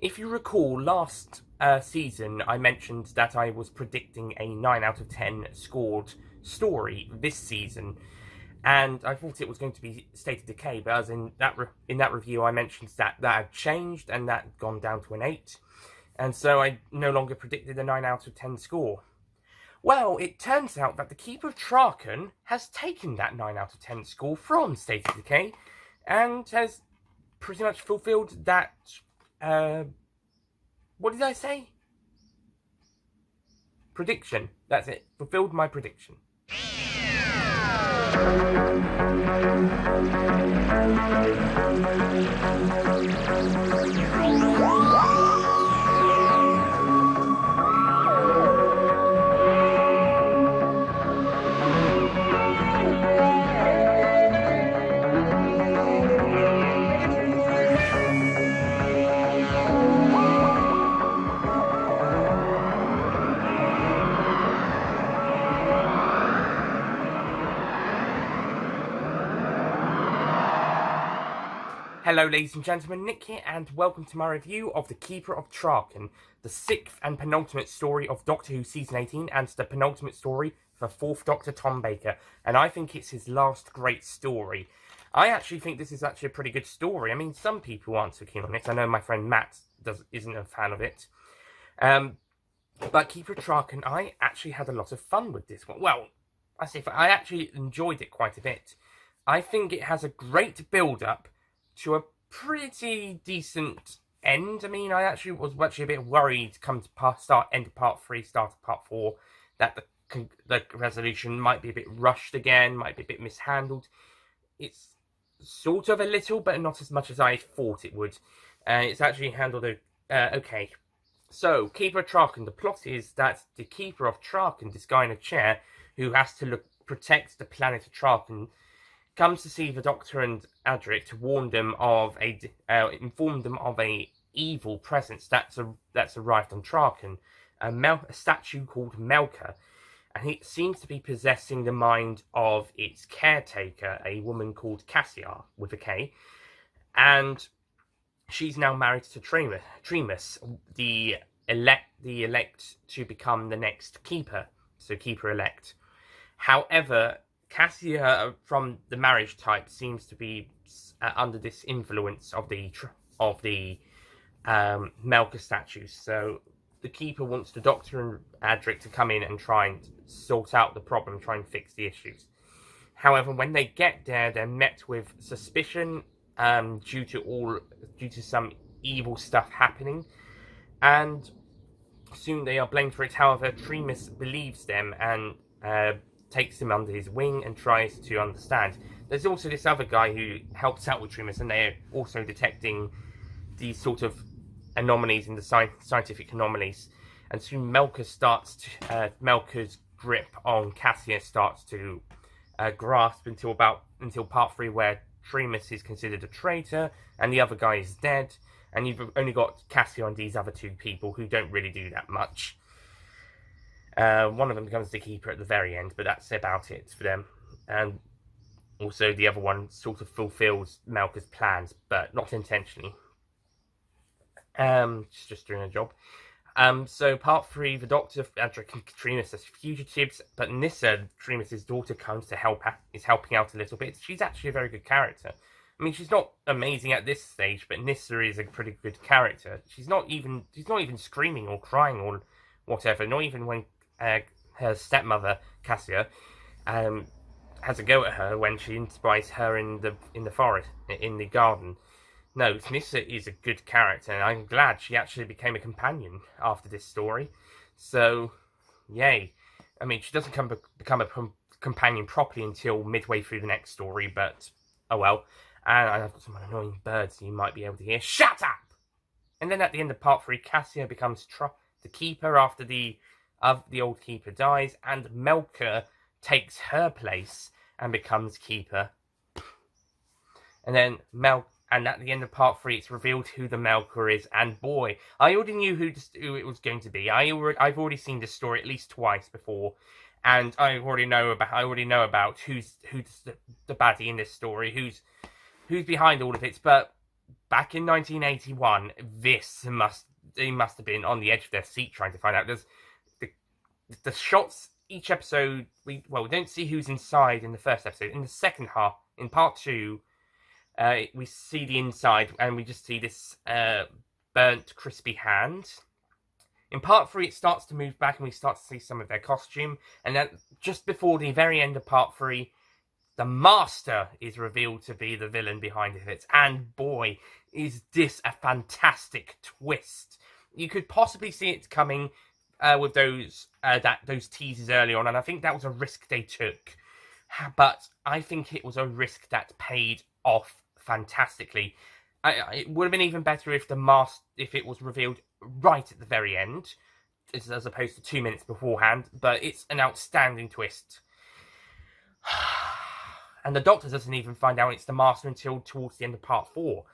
If you recall, last season I mentioned that I was predicting a 9 out of 10 scored story this season, and I thought it was going to be State of Decay, but as in that review I mentioned that had changed and that had gone down to an 8, and so I no longer predicted a 9 out of 10 score. Well, it turns out that the Keeper of Traken has taken that 9 out of 10 score from State of Decay and has pretty much fulfilled that. What did I say? Prediction. That's it. Fulfilled my prediction. Hello ladies and gentlemen, Nick here, and welcome to my review of The Keeper of Traken, the 6th and penultimate story of Doctor Who Season 18, and the penultimate story for 4th Doctor Tom Baker, and I think it's his last great story. I actually think this is actually a pretty good story. I mean, some people aren't so keen on it. I know my friend Matt isn't a fan of it. But Keeper of Traken, I actually had a lot of fun with this one. Well, I actually enjoyed it quite a bit. I think it has a great build-up to a pretty decent end. I mean, I actually was a bit worried come to end of part 3, start of part 4, that the resolution might be a bit rushed again, might be a bit mishandled. It's sort of a little, but not as much as I thought it would. It's actually handled okay. So, Keeper of Traken, the plot is that the Keeper of Traken, this guy in a chair, who has to protect the planet of Traken, comes to see the Doctor and Adric to warn them of inform them of a evil presence that's arrived on Traken, a statue called Melka, and it seems to be possessing the mind of its caretaker, a woman called Cassia with a K, and she's now married to Tremus, the elect to become the next Keeper, so Keeper elect. However, Cassia, from the marriage type, seems to be under this influence of the Melka statues. So the Keeper wants the Doctor and Adric to come in and try and sort out the problem, try and fix the issues. However, when they get there, they're met with suspicion due to some evil stuff happening, and soon they are blamed for it. However, Tremus believes them and takes him under his wing and tries to understand. There's also this other guy who helps out with Tremus, and they're also detecting these sort of anomalies in the scientific anomalies. And soon Melka's grip on Cassia starts to grasp until part 3, where Tremus is considered a traitor and the other guy is dead, and you've only got Cassia and these other 2 people who don't really do that much. One of them becomes the Keeper at the very end, but that's about it for them. And also the other one sort of fulfills Melka's plans, but not intentionally. Just doing a job. So part 3, the Doctor, Adric and Tremus as fugitives, but Nyssa, Tremus' daughter, comes to is helping out a little bit. She's actually a very good character. I mean, she's not amazing at this stage, but Nyssa is a pretty good character. She's not even screaming or crying or whatever, not even when her stepmother Cassia has a go at her when she inspires her in the forest, in the garden. No, Nyssa is a good character, and I'm glad she actually became a companion after this story. So, yay! I mean, she doesn't become a companion properly until midway through the next story, but oh well. And I've got some annoying birds you might be able to hear. Shut up! And then at the end of part 3, Cassia becomes the Keeper after the old Keeper dies, and Melka takes her place and becomes Keeper. And then and at the end of part 3, it's revealed who the Melka is, and boy, I already knew who it was going to be. I've already seen this story at least twice before, and I already know about who's the baddie in this story, who's behind all of it. But back in 1981, they must have been on the edge of their seat trying to find out. There's the shots each episode. We don't see who's inside in the first episode. In the second half, in part 2, we see the inside and we just see this burnt, crispy hand. In part 3, it starts to move back and we start to see some of their costume. And then just before the very end of part 3, the Master is revealed to be the villain behind it. And boy, is this a fantastic twist. You could possibly see it coming with those teasers early on. And I think that was a risk they took. But I think it was a risk that paid off fantastically. It would have been even better if if it was revealed right at the very end, as opposed to 2 minutes beforehand. But it's an outstanding twist. And the Doctor doesn't even find out it's the Master until towards the end of part 4.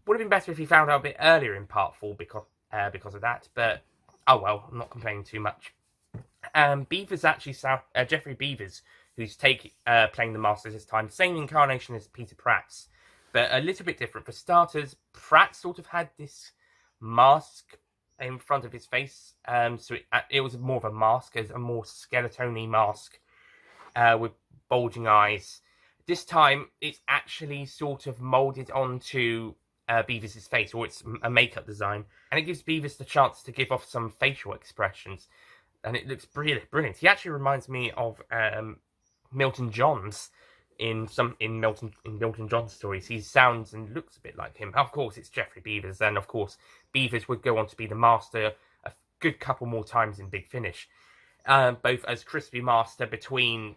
Would have been better if he found out a bit earlier in part 4 because of that. But oh well, I'm not complaining too much. Beavers actually Jeffrey Beavers, who's playing the Master this time, same incarnation as Peter Pratt's, but a little bit different. For starters, Pratt sort of had this mask in front of his face, so it was more of a mask, as a more skeleton-y mask with bulging eyes. This time, it's actually sort of molded onto Beavers' face, or it's a makeup design, and it gives Beavers the chance to give off some facial expressions, and it looks brilliant. He actually reminds me of Milton Johns in Milton Johns stories. He sounds and looks a bit like him. Of course, it's Jeffrey Beavers, and of course, Beavers would go on to be the Master a good couple more times in Big Finish, both as Crispy Master between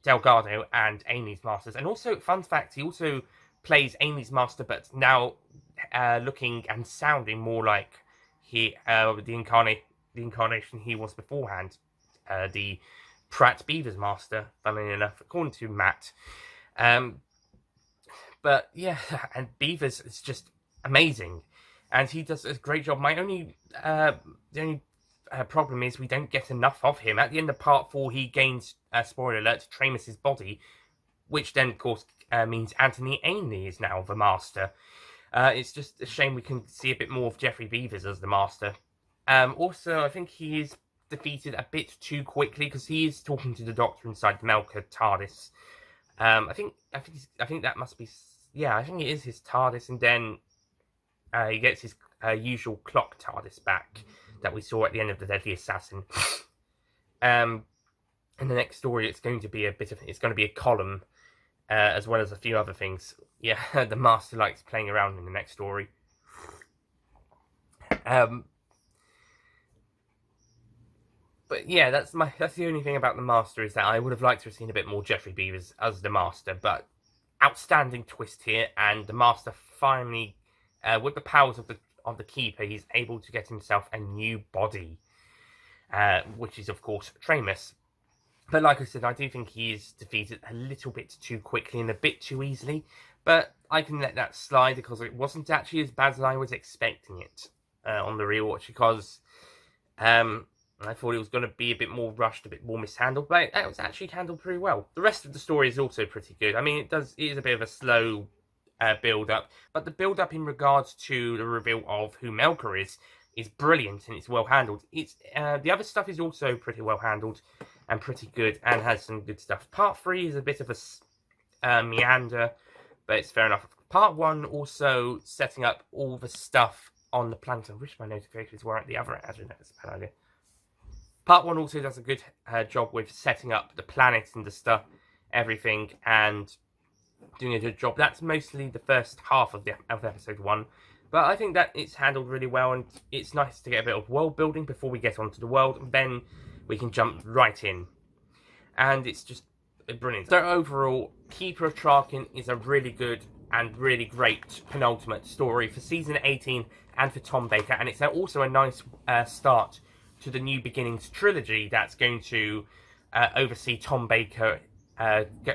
Delgado and Amy's Masters. And also, fun fact, he also plays Amy's Master, but now looking and sounding more like the incarnation he was beforehand, the Pratt Beavers Master, funnily enough, according to Matt. But yeah, and Beavers is just amazing, and he does a great job. The only problem is we don't get enough of him. At the end of part 4, he gains, spoiler alert, Tramus's body, which then, of course, means Anthony Ainley is now the Master. It's just a shame we can see a bit more of Jeffrey Beavers as the Master. Also, I think he is defeated a bit too quickly, because he is talking to the Doctor inside the Melker TARDIS. I think that must be, yeah, I think it is his TARDIS, and then he gets his usual clock TARDIS back that we saw at the end of The Deadly Assassin. In the next story, it's going to be a column, as well as a few other things. Yeah, the Master likes playing around in the next story. But yeah, that's the only thing about the Master, is that I would have liked to have seen a bit more Jeffrey Beavers as the Master. But outstanding twist here, and the Master finally, with the powers of the Keeper, he's able to get himself a new body, which is of course Tramus. But like I said, I do think he is defeated a little bit too quickly and a bit too easily. But I can let that slide, because it wasn't actually as bad as I was expecting it on the rewatch, because I thought it was going to be a bit more rushed, a bit more mishandled, but it was actually handled pretty well. The rest of the story is also pretty good. I mean, it is a bit of a slow build-up, but the build-up in regards to the reveal of who Melker is brilliant, and it's well handled. The other stuff is also pretty well handled and pretty good, and has some good stuff. Part 3 is a bit of a meander, but it's fair enough. Part 1 also setting up all the stuff on the planet. I wish my notifications were at the other end. Actually, that's a bad idea. Part 1 also does a good job with setting up the planet and the stuff, everything, and doing a good job. That's mostly the first half of episode 1, but I think that it's handled really well, and it's nice to get a bit of world building before we get onto the world, and then we can jump right in. And it's just brilliant. So overall, Keeper of Traken is a really good and really great penultimate story for season 18 and for Tom Baker, and it's also a nice start to the New Beginnings trilogy that's going to oversee Tom Baker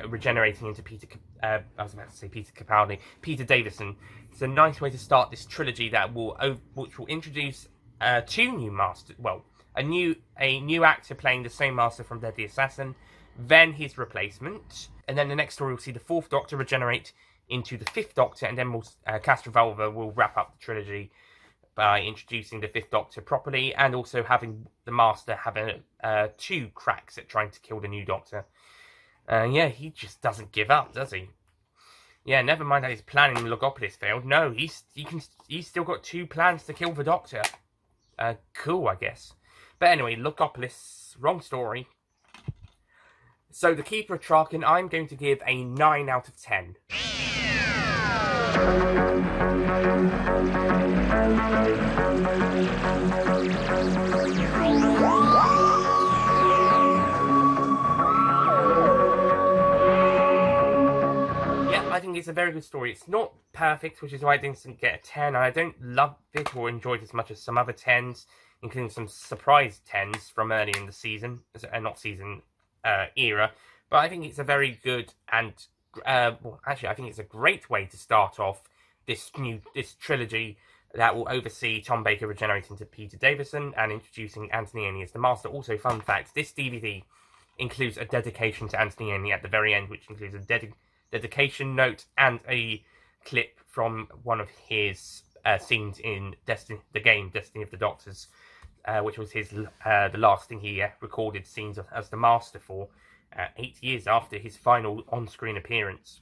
regenerating into Peter Capaldi, Peter Davison. It's a nice way to start this trilogy which will introduce two new masters. Well, a new actor playing the same master from Deadly Assassin, then his replacement, and then the next story we'll see the Fourth Doctor regenerate into the Fifth Doctor, and then Cast Revolver will wrap up the trilogy by introducing the Fifth Doctor properly, and also having the Master having 2 cracks at trying to kill the new Doctor. Yeah, he just doesn't give up, does he? Yeah, never mind that his plan in Logopolis failed. No, he's still got 2 plans to kill the Doctor. Cool, I guess. But anyway, Logopolis, wrong story. So, the Keeper of Traken, I'm going to give a 9 out of 10. I think it's a very good story. It's not perfect, which is why I didn't get a 10. I don't love it or enjoy it as much as some other 10s, including some surprise 10s from early in the season, not season, era. But I think it's a very good and, well, actually, I think it's a great way to start off this trilogy that will oversee Tom Baker regenerating to Peter Davison and introducing Anthony Ainley as the Master. Also, fun fact, this DVD includes a dedication to Anthony Ainley at the very end, which includes a dedication note and a clip from one of his scenes in the game Destiny of the Doctors, which was his the last thing he recorded scenes as the Master for 8 years after his final on-screen appearance.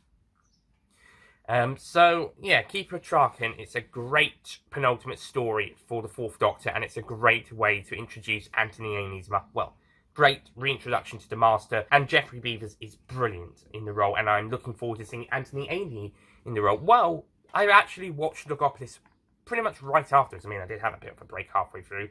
So, yeah, Keeper of Traken, it's a great penultimate story for the Fourth Doctor, and it's a great way to introduce Anthony Ainley's, great reintroduction to the Master, and Jeffrey Beavers is brilliant in the role, and I'm looking forward to seeing Anthony Ainley in the role. Well, I actually watched Logopolis pretty much right afterwards. I mean, I did have a bit of a break halfway through,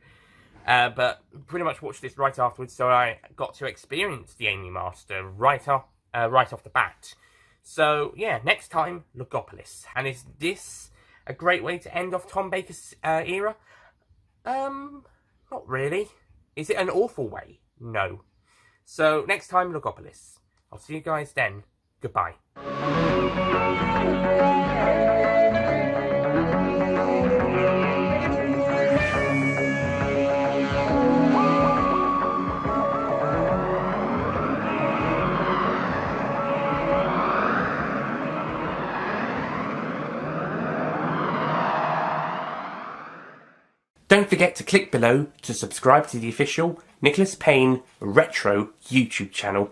but pretty much watched this right afterwards, so I got to experience the Ainley Master right off the bat. So, yeah, next time, Logopolis. And is this a great way to end off Tom Baker's era? Not really. Is it an awful way? No. So, next time, Logopolis. I'll see you guys then. Goodbye. Don't forget to click below to subscribe to the official Nicholas Payne Retro YouTube channel.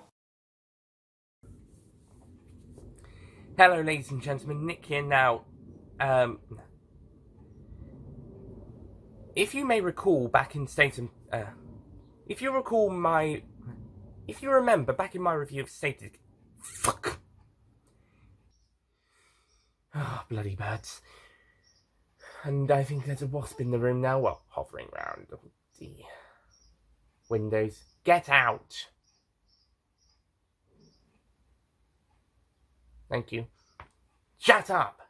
Hello ladies and gentlemen, Nick here now. If you may recall back in if you remember back in my review of State fuck. Oh, bloody birds. And I think there's a wasp in the room now, well, hovering around the windows. Get out! Thank you. Shut up!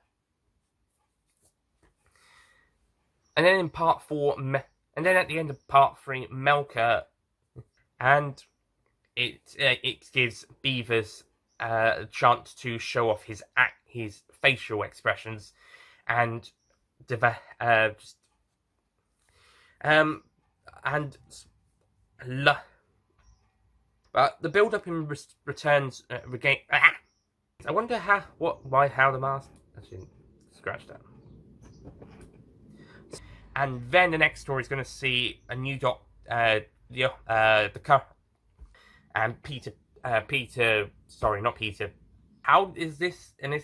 And then in part 4, and then at the end of part 3, Melker, and it gives Beavers a chance to show off his facial expressions, and but the build-up in returns regain. I wonder how the mask. Actually, scratch that. And then the next story is going to see a new and Peter. Sorry, not Peter. How is this? And